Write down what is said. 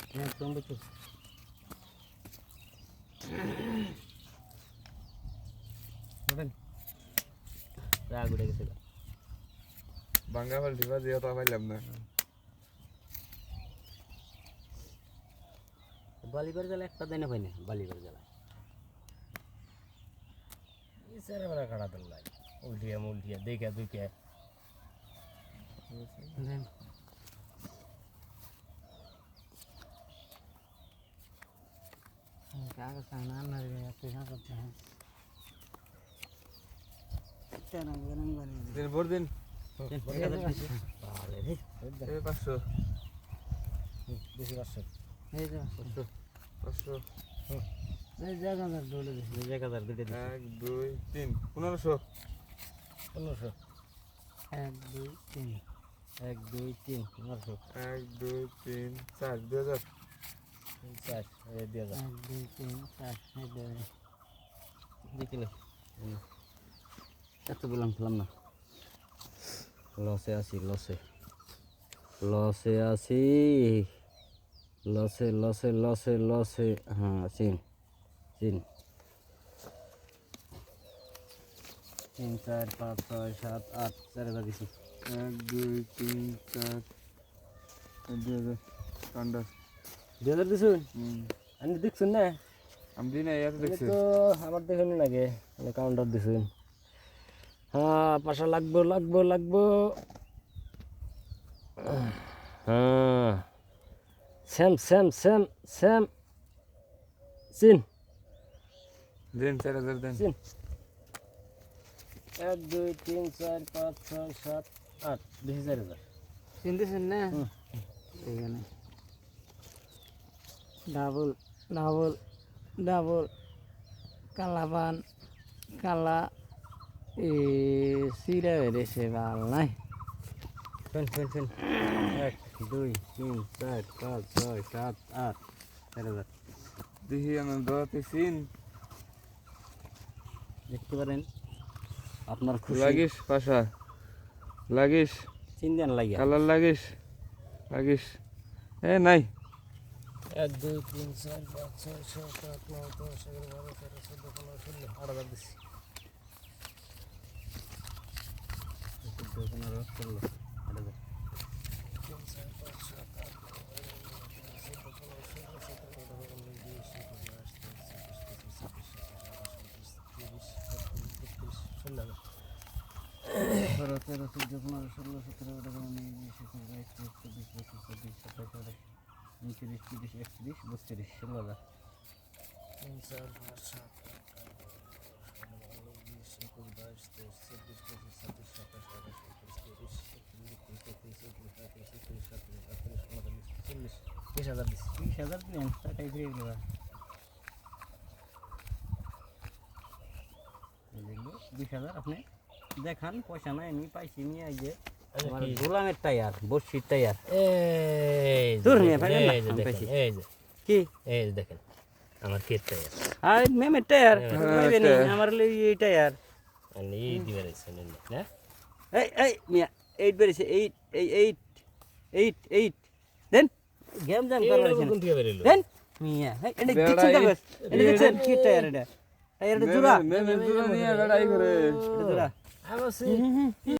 একদম তো বলেন রাগ উঠে গেছে বাঙ্গা ফল দিবা দিয়ে তো পাইলাম না বালিবার জ্বালা একটা দেয় না পাই না বালিবার জ্বালা ইসারে বড় কাটা দিল উল্টিয়া দেখে দুইকে क्या करना ना रे क्या करते हैं तेरा गरम बने दिन भर दिन बाले रे ए 500 बेसी 500 এই যে 500 এই জায়গা না ডলে দে জায়গা দার দুটো 1 2 3 1500 1500 1 2 3 1 2 3 1500 1 2 3 4 2000 4 এই 2000 1 2 3 4 এই 2000 দেখলে এত বললাম না লসে আছি লসে হ্যাঁ চিন 3 4 5 6 7 8 4 দিছি 1 2 3 4 2000 কান্ডা 2000 দিছুন আমি দেখছুন না আমি দিন এত দেখছি তো আবার দেখুন লাগে মানে কাউন্টার দিছুন হ্যাঁ পাশা লাগবো হ্যাঁ সেম চিন দিন 4000 দেন চিন 1 2 3 4 5 6 7 8 20000 চিন দিছেন না এখানে ডাবল কালাবান কালা এ সিরা বেড়েছে ভাল নাই শুন 1 2 3 4 5 6 7 8 4000 দেখি আমি দতে সিন দেখতে পারেন আপনার খুশি লাগিস পাশা লাগিস চিন দেন লাগিয়া কালার লাগিস এ নাই 1 2 3 4 5 6 7 8 9 10 11 12 13 14 15 16 8000 দিছি 15 16 8000 আপনি দেখান পয়সা নাই আমি পাইছি নিয়ে আইয়ে আমার গোলামের টায়ার বর্ষির টায়ার এই দূর নিয়ে ফেলেন না আমি পাইছি এই যে কি এই যে দেখেন আমার কেট টায়ার আর মেমের টায়ার পাইবেন আমার লই এই টায়ার আর এই দিবে রেছেন না এই মিয়া 8 বেরিয়েছে 8 দেন গেম জাম করবার কোন থেকে বেরিলো দেন মিয়া এটা দেখছেন তো এটা দেখছেন কি টায়ার এটা টায়ারটা জোড়া মে জোড়া নিয়ে লড়াই করে এটা জোড়া